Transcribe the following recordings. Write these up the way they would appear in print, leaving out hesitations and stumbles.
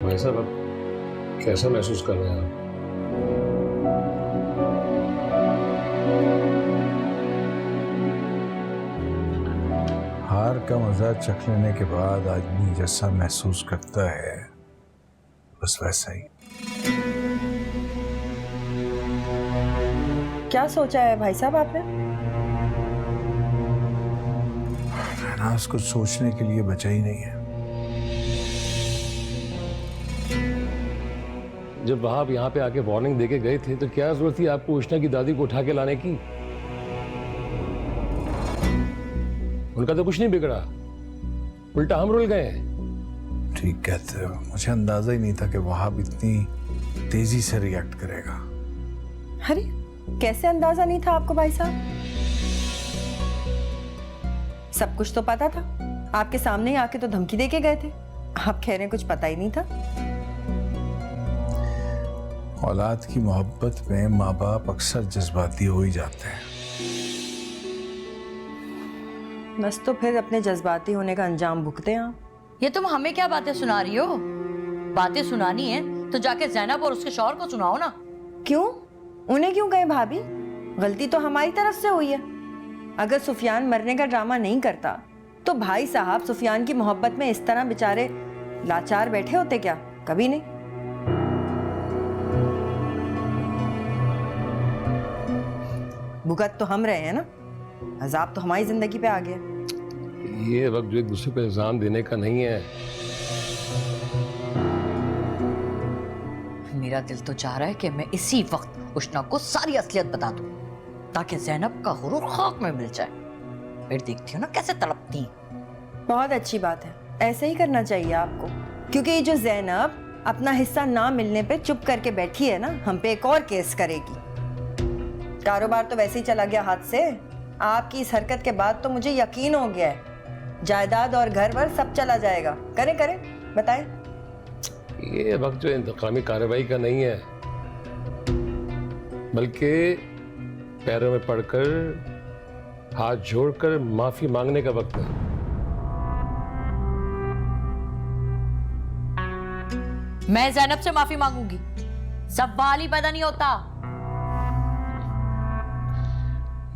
भाई साहब अब कैसा महसूस कर रहे हैं आप? हार का मजा चख लेने के बाद आदमी जैसा महसूस करता है बस वैसा ही। क्या सोचा है भाई साहब आपने? नाज कुछ सोचने के लिए बचा ही नहीं है। जब वहां यहाँ पे आके वार्निंग देके गए थे तो क्या जरूरत थी आपको उष्णा की दादी को उठा के लाने की? उनका तो कुछ नहीं बिगड़ा, उल्टा हम रुल गए। ठीक कहते हो, मुझे अंदाजा ही नहीं था कि वहाब इतनी तेजी से रिएक्ट करेगा। अरे कैसे अंदाजा नहीं था आपको भाई साहब? सब कुछ तो पता था, आपके सामने ही आके तो धमकी देके गए थे। आप कह रहे हैं कुछ पता ही नहीं था। औलाद की मोहब्बत में माँ बाप अक्सर जज्बाती हो ही जाते हैं। बस तो फिर अपने जज्बाती होने का अंजाम भुगते हैं आप। ये तुम हमें क्या बातें सुना रही हो? बातें सुनानी है तो जाके ज़ैनब और उसके शौहर को सुनाओ ना। क्यों? उन्हें क्यों गए भाभी? गलती तो हमारी तरफ से हुई है। अगर सुफियान मरने का ड्रामा नहीं करता तो भाई साहब सुफियान की मोहब्बत में इस तरह बेचारे लाचार बैठे होते क्या? कभी नहीं। भुगत तो हम रहे हैं ना, अजाब तो हमारी जिंदगी पे आ गया। ये वक्त जो एक दूसरे को इल्जाम देने का नहीं है। मेरा दिल तो चाह रहा है कि मैं इसी वक्त उष्णा को सारी असलियत बता दूं ताकि ज़ैनब का गुरूर खाक में मिल जाए। फिर देखती हो ना कैसे तड़पती। बहुत अच्छी बात है, ऐसे ही करना चाहिए आपको, क्योंकि ये जो ज़ैनब अपना हिस्सा ना मिलने पे चुप करके बैठी है ना, हम पे एक और केस करेगी। कारोबार तो वैसे ही चला गया हाथ से। आपकी इस हरकत के बाद तो मुझे यकीन हो गया है जायदाद और घर वर सब चला जाएगा। करें करें बताएं। ये वक्त जो इंतकामी कार्रवाई का नहीं है, बल्कि पैरों में पड़कर हाथ जोड़कर माफी मांगने का वक्त है। मैं ज़ैनब से माफी मांगूंगी, सवाल ही पैदा नहीं होता।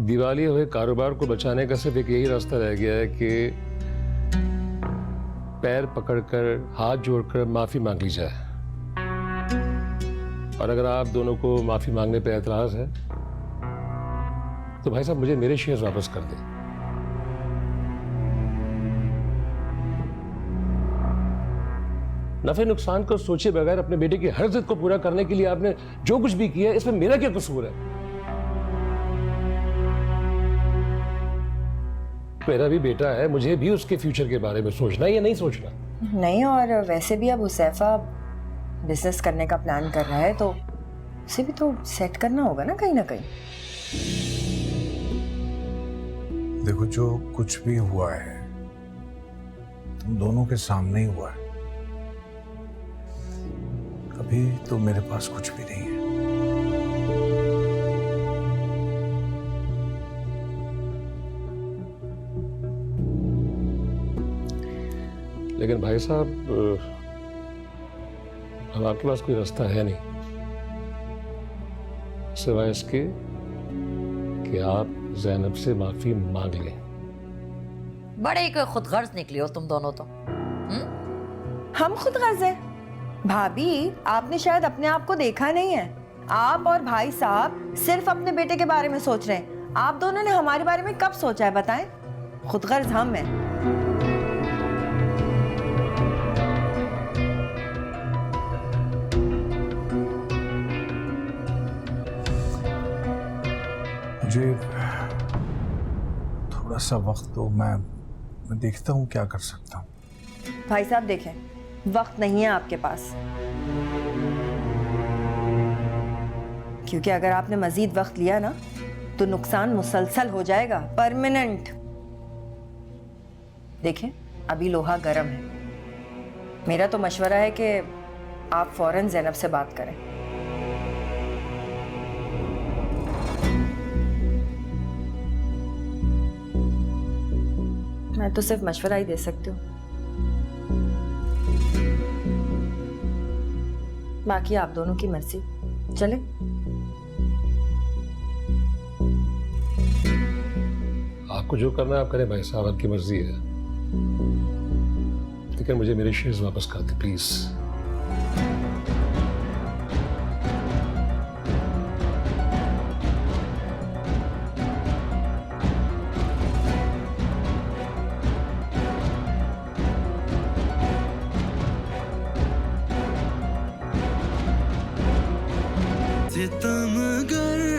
दिवालिया हुए कारोबार को बचाने का सिर्फ एक यही रास्ता रह गया है कि पैर पकड़कर हाथ जोड़कर माफी मांग ली जाए। और अगर आप दोनों को माफी मांगने पर एतराज है तो भाई साहब मुझे मेरे शेयर वापस कर दें। नफे नुकसान को सोचे बगैर अपने बेटे की हर जिद को पूरा करने के लिए आपने जो कुछ भी किया, इसमें मेरा क्या कसूर है? मेरा भी बेटा है, मुझे भी उसके फ्यूचर के बारे में सोचना है या नहीं सोचना? नहीं, और वैसे भी अब हुसैफा बिजनेस करने का प्लान कर रहा है तो उसे भी तो सेट करना होगा ना कहीं ना कहीं। देखो, जो कुछ भी हुआ है तुम दोनों के सामने ही हुआ है। अभी तो मेरे पास कुछ भी नहीं है। लेकिन भाई साहब अब आपके पास कोई रास्ता है नहीं सिवाय इसके कि आप ज़ैनब से माफी मांग लें। बड़े ही कोई खुदगर्ज निकली हो तुम दोनों तो। हम खुद गर्ज है भाभी, आपने शायद अपने आप को देखा नहीं है। आप और भाई साहब सिर्फ अपने बेटे के बारे में सोच रहे हैं। आप दोनों ने हमारे बारे में कब सोचा है बताएं? खुद गर्ज हम हैं। मुझे थोड़ा सा वक्त दो, मैं देखता हूँ क्या कर सकता हूँ। भाई साहब देखें, वक्त नहीं है आपके पास, क्योंकि अगर आपने मजीद वक्त लिया ना तो नुकसान मुसलसल हो जाएगा, परमानेंट। देखें अभी लोहा गर्म है। मेरा तो मशवरा है कि आप फौरन ज़ैनब से बात करें। मैं तो सिर्फ मशवरा ही दे सकती हूँ। बाकी आप दोनों की मर्जी। चले? आपको जो करना है आप करें भाई साहब, आपकी मर्जी है, लेकिन मुझे मेरे शेयर्स वापस कर दे प्लीज। सितमगर